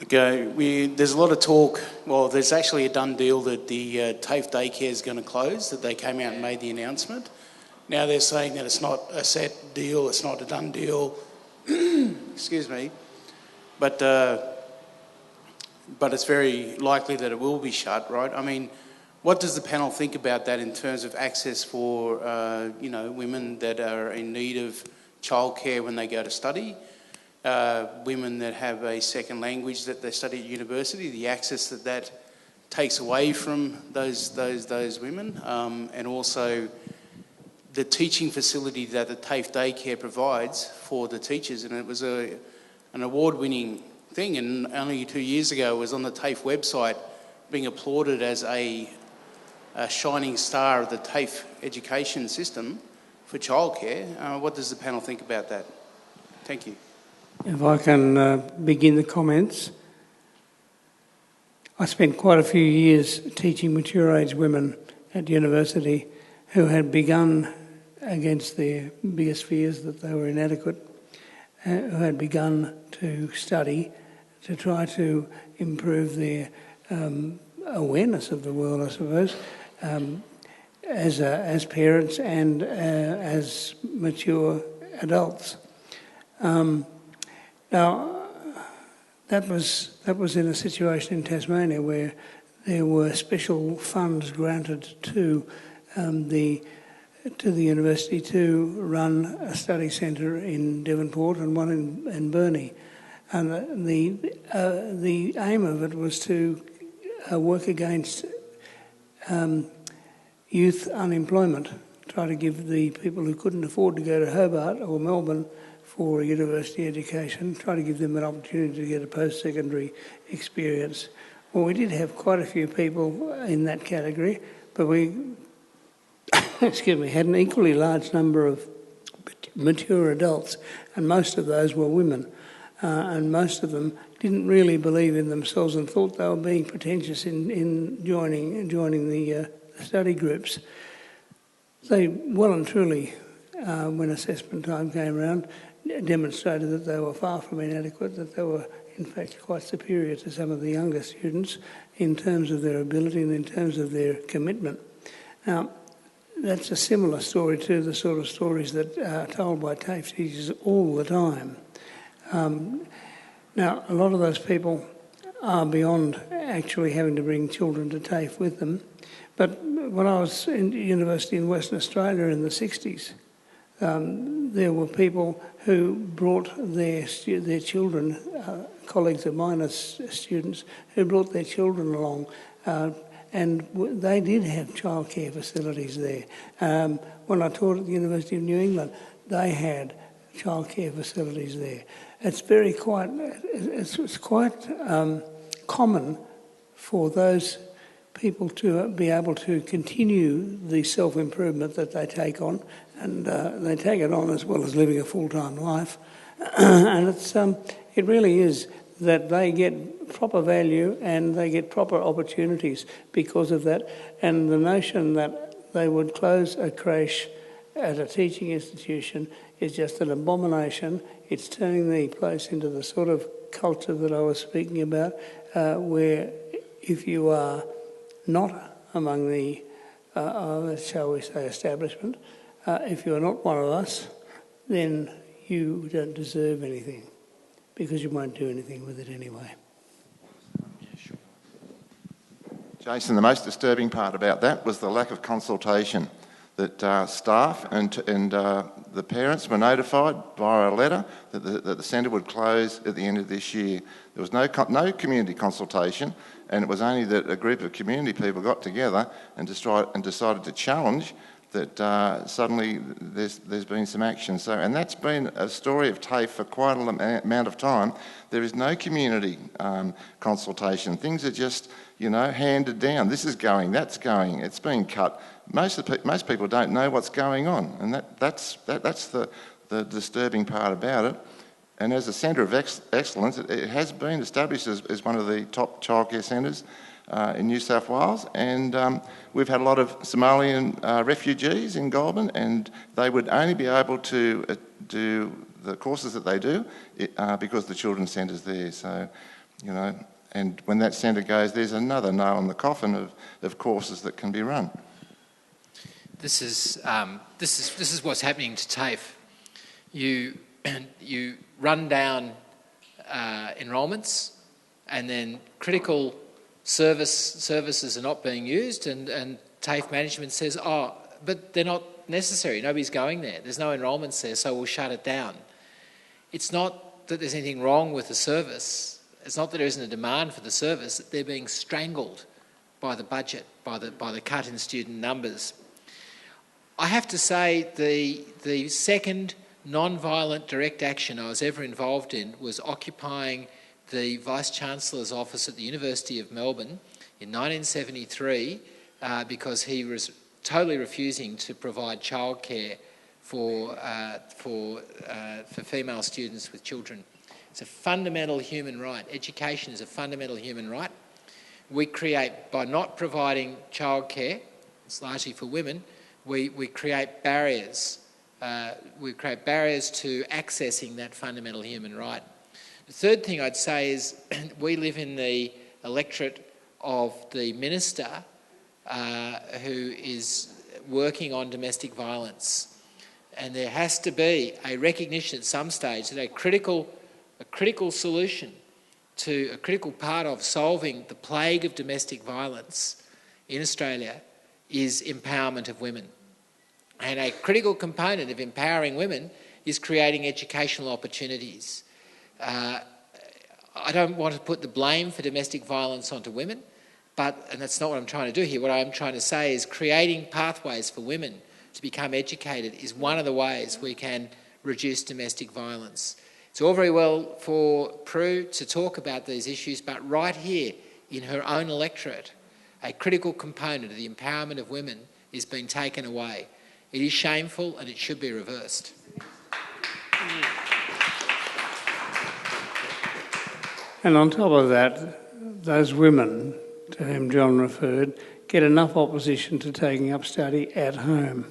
Okay, there's a lot of talk. Well, there's actually a done deal that the TAFE daycare is going to close, that they came out and made the announcement. Now they're saying that it's not a set deal, it's not a done deal. Excuse me. But it's very likely that it will be shut, right? I mean, what does the panel think about that in terms of access for, women that are in need of childcare when they go to study? Women that have a second language that they study at university, the access that takes away from those women, and also the teaching facility that the TAFE daycare provides for the teachers. And it was an award-winning thing, and only 2 years ago it was on the TAFE website being applauded as a shining star of the TAFE education system for childcare. What does the panel think about that? Thank you. If I can begin the comments. I spent quite a few years teaching mature age women at university who had begun, against their biggest fears that they were inadequate, who had begun to study to try to improve their awareness of the world, I suppose, as parents and as mature adults. Now, that was in a situation in Tasmania where there were special funds granted to the university to run a study centre in Devonport and one in Burnie, and the aim of it was to work against youth unemployment, try to give the people who couldn't afford to go to Hobart or Melbourne for a university education, try to give them an opportunity to get a post-secondary experience. Well, we did have quite a few people in that category, but we had an equally large number of mature adults, and most of those were women, and most of them didn't really believe in themselves and thought they were being pretentious in joining the study groups. They well and truly, when assessment time came around, demonstrated that they were far from inadequate, that they were in fact quite superior to some of the younger students in terms of their ability and in terms of their commitment. Now, that's a similar story to the sort of stories that are told by TAFE teachers all the time. Now, a lot of those people are beyond actually having to bring children to TAFE with them. But when I was in university in Western Australia in the 60s, there were people who brought their children, colleagues of mine as students, who brought their children along, and they did have childcare facilities there. When I taught at the University of New England, they had childcare facilities there. It's quite common for those people to be able to continue the self-improvement that they take on, and they take it on as well as living a full-time life. And it really is that they get proper value and they get proper opportunities because of that. And the notion that they would close a creche at a teaching institution is just an abomination. It's turning the place into the sort of culture that I was speaking about, where if you are not among the, shall we say, establishment, if you're not one of us, then you don't deserve anything because you won't do anything with it anyway. Yeah, sure. Jason, the most disturbing part about that was the lack of consultation, that staff and the parents were notified via a letter that the centre would close at the end of this year. There was no community consultation, and it was only that a group of community people got together and decided to challenge that suddenly there's been some action. And that's been a story of TAFE for quite an amount of time. There is no community consultation. Things are just, handed down. This is going, that's going, it's been cut. Most people don't know what's going on, and that's the disturbing part about it. And as a centre of excellence, it has been established as one of the top childcare centres in New South Wales, and we've had a lot of Somalian refugees in Goulburn, and they would only be able to do the courses that they do because the children's centre's there. So you know, and when that centre goes, there's another nail in the coffin of courses that can be run. This is what's happening to TAFE. You run down enrolments, and then critical services are not being used, and TAFE management says, oh, but they're not necessary. Nobody's going there. There's no enrolments there, so we'll shut it down. It's not that there's anything wrong with the service. It's not that there isn't a demand for the service. They're being strangled by the budget, by the cut in student numbers. I have to say the second non-violent direct action I was ever involved in was occupying the Vice-Chancellor's office at the University of Melbourne in 1973 because he was totally refusing to provide childcare for female students with children. It's a fundamental human right. Education is a fundamental human right. We create, by not providing childcare, it's largely for women, we create barriers. We create barriers to accessing that fundamental human right. The third thing I'd say is we live in the electorate of the minister who is working on domestic violence. And there has to be a recognition at some stage that a critical solution to a critical part of solving the plague of domestic violence in Australia is empowerment of women. And a critical component of empowering women is creating educational opportunities. I don't want to put the blame for domestic violence onto women, and that's not what I'm trying to do here. What I'm trying to say is creating pathways for women to become educated is one of the ways we can reduce domestic violence. It's all very well for Prue to talk about these issues, but right here in her own electorate, a critical component of the empowerment of women is being taken away. It is shameful and it should be reversed. And on top of that, those women to whom John referred get enough opposition to taking up study at home.